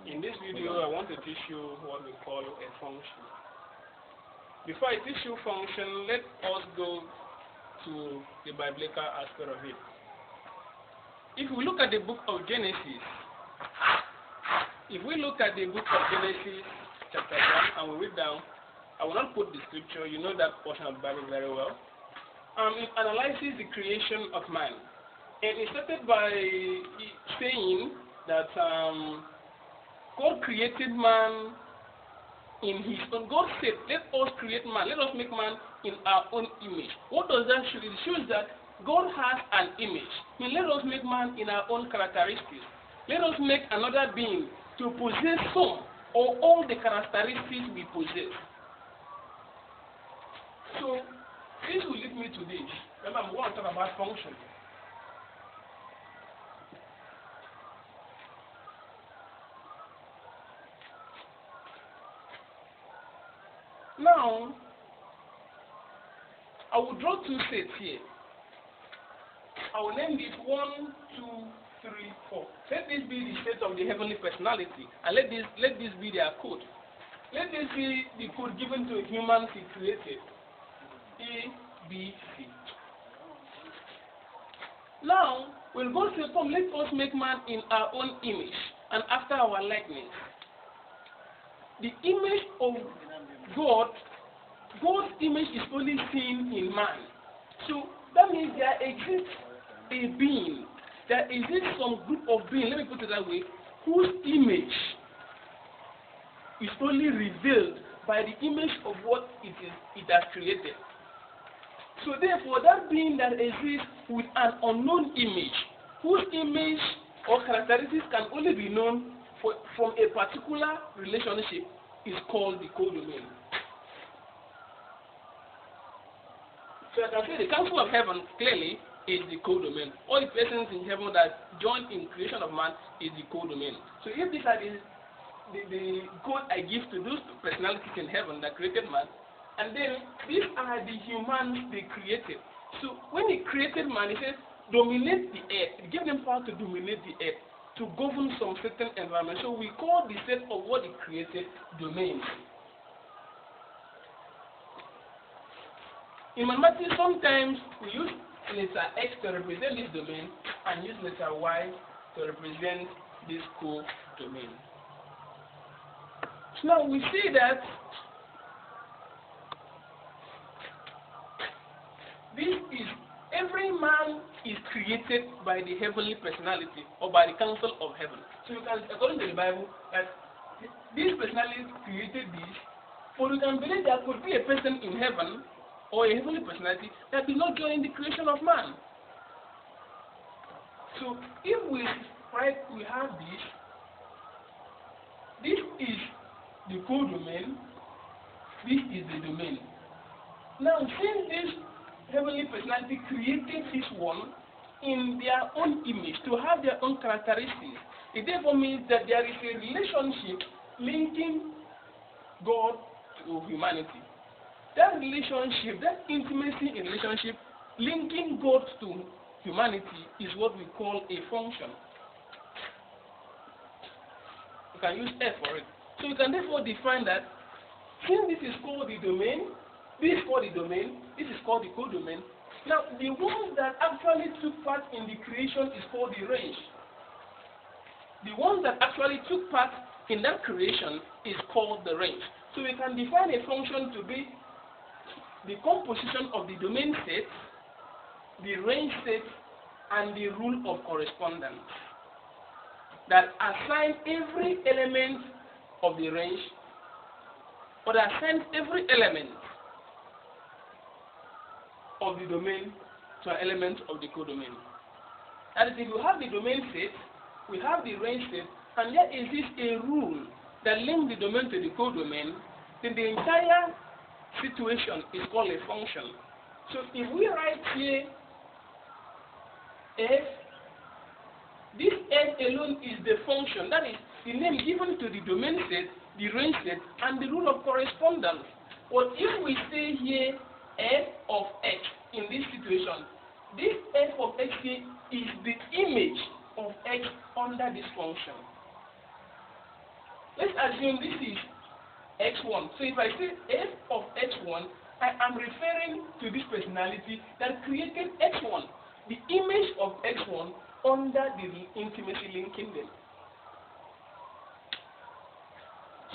In this video, I want to teach you what we call a function. Before I teach you function, let us go to the biblical aspect of it. If we look at the book of Genesis, chapter 1, and we read down, I will not put the scripture, you know that portion of the Bible very well. It analyzes the creation of man. And it started by saying that God created man in his own. God said, let us create man, let us make man in our own image. What does that show? It shows that God has an image. I mean, let us make man in our own characteristics. Let us make another being to possess some or all the characteristics we possess. So, this will lead me to this. Remember, I'm going to talk about function. Now, I will draw two sets here. I will name this 1, 2, 3, 4. Let this be the set of the heavenly personality, and let this be their code. Let this be the code given to a human he created. A, B, C. Now, when God says, come, let us make man in our own image and after our likeness. The image of God, God's image is only seen in man. So that means there exists a being, there exists some group of beings, let me put it that way, whose image is only revealed by the image of what it has created. So therefore, that being that exists with an unknown image, whose image or characteristics can only be known from a particular relationship, is called the codomain. So I can say the council of heaven clearly is the codomain. All the persons in heaven that join in creation of man is the codomain. So if these are the code I give to those personalities in heaven that created man, and then these are the humans they created. So when he created man, he says, dominate the earth. He gave them power to dominate the earth, to govern some certain environment. So we call the set of what he created domain. In mathematics, sometimes we use letter X to represent this domain and use letter Y to represent this co-domain. So now we see that every man is created by the heavenly personality or by the council of heaven. So you can, according to the Bible, that this personality created this, but you can believe there could be a person in heaven or a heavenly personality that did not join in the creation of man. So if we have this is the codomain, this is the domain. Now, since this heavenly personality created this one in their own image to have their own characteristics, it therefore means that there is a relationship linking God to humanity. That relationship, that intimacy in relationship linking God to humanity is what we call a function. You can use F for it. So you can therefore define that since this is called the domain, this is called the domain, this is called the codomain. Now, the ones that actually took part in the creation is called the range. The ones that actually took part in that creation is called the range. So we can define a function to be the composition of the domain set, the range set, and the rule of correspondence that assign every element of the range, or that assigns every element of the domain to an element of the codomain. That is, if you have the domain set, we have the range set, and yet exists a rule that links the domain to the codomain, then the entire situation is called a function. So if we write here f, this f alone is the function, that is the name given to the domain set, the range set, and the rule of correspondence. But if we say here f of x in this situation, this f of x is the image of x under this function. Let's assume this is x1. So if I say f of x1, I am referring to this personality that created x1, the image of x1 under the intimacy linking them.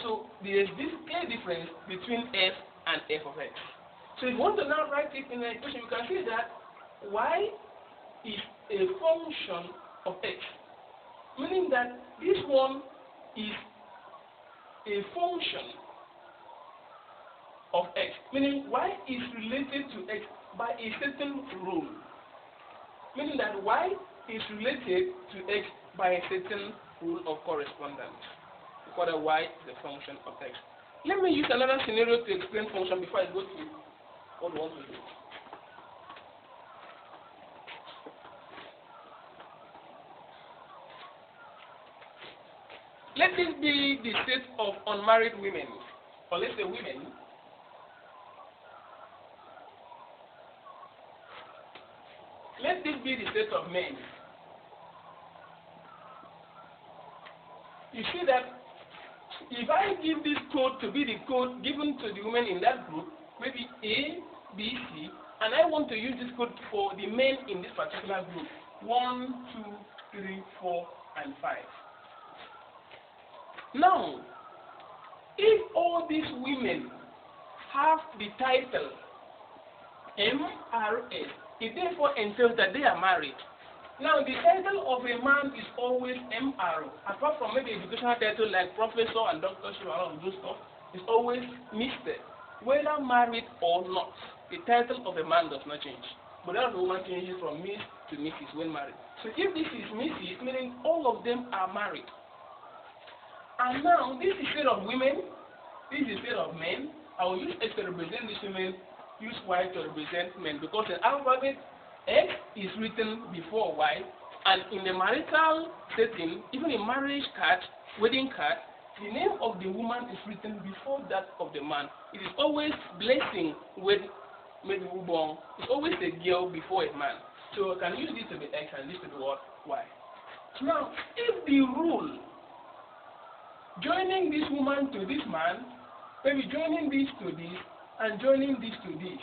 So there is this clear difference between f and f of x. So if you want to now write it in an equation, you can say that y is a function of x, meaning that this one is a function of x, meaning y is related to x by a certain rule, meaning that y is related to x by a certain rule of correspondence. We call that y is a function of x. Let me use another scenario to explain function before I go to what we want to do. Let this be the state of unmarried women, or let's say women. Let this be the state of men. You see that if I give this code to be the code given to the women in that group, maybe A, B, C, and I want to use this code for the men in this particular group, 1, 2, 3, 4, and 5. Now, if all these women have the title MRS, it therefore entails that they are married. Now, the title of a man is always MR, apart from maybe educational title like professor and doctorship and all of those stuff, it's always Mr. Whether married or not, the title of a man does not change. But that of a woman changes from Miss to Mrs. when married. So if this is Mrs., meaning all of them are married. And now, this is state of women, this is state of men. I will use X to represent these women, use Y to represent men, because in alphabet, X is written before Y, and in the marital setting, even in marriage card, wedding card, the name of the woman is written before that of the man. It is always blessing with maybe born. It's always a girl before a man. So I can use this to be X and this to be what? Y. Now, if the rule joining this woman to this man, maybe joining this to this, and joining this to this,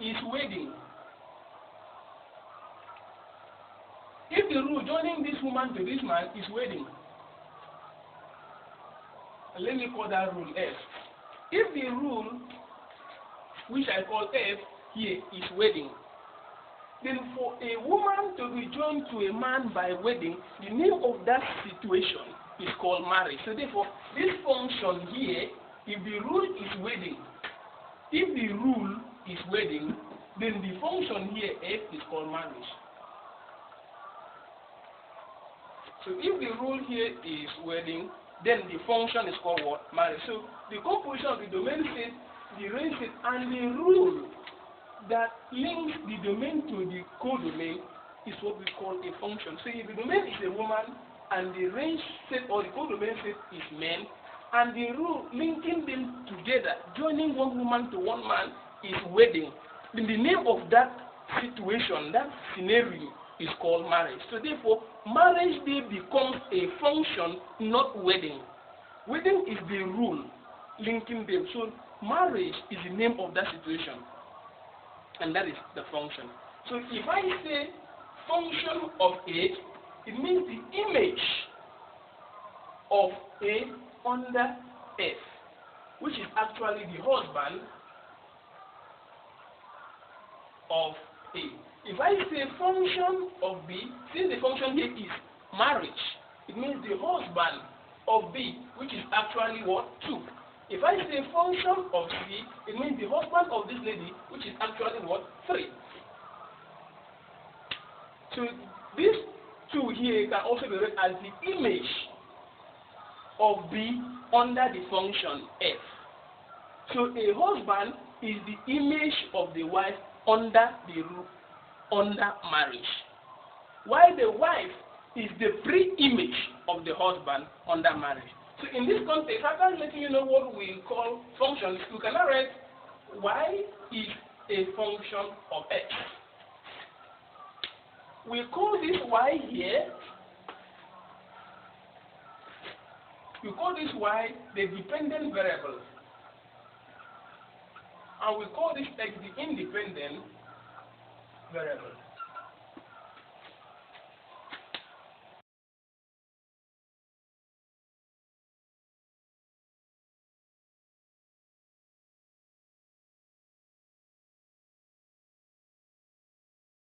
is wedding. If the rule joining this woman to this man is wedding, let me call that rule F. If the rule, which I call F here, is wedding, then for a woman to be joined to a man by wedding, the name of that situation is called marriage. So therefore, this function here, if the rule is wedding, then the function here, F, is called marriage. So if the rule here is wedding, then the function is called what? Marriage. So the composition of the domain state, the range state, and the rule that links the domain to the codomain is what we call a function. So if the domain is a woman, and the range set or the codomain set is men, and the rule linking them together, joining one woman to one man, is wedding, then the name of that situation, that scenario, is called marriage. So therefore, marriage day becomes a function, not wedding. Wedding is the rule linking them. So marriage is the name of that situation, and that is the function. So if I say function of A, it means the image of A under F, which is actually the husband of A. If I say function of B, since the function here is marriage, it means the husband of B, which is actually what? 2. If I say function of C, it means the husband of this lady, which is actually what? 3. So this 2 here can also be read as the image of B under the function F. So a husband is the image of the wife under the roof, under marriage, while the wife is the pre-image of the husband under marriage. So in this context, after letting you know what we call functions, you can now write Y is a function of X. We call this Y here We call this y the dependent variable. And we call this x the independent variable.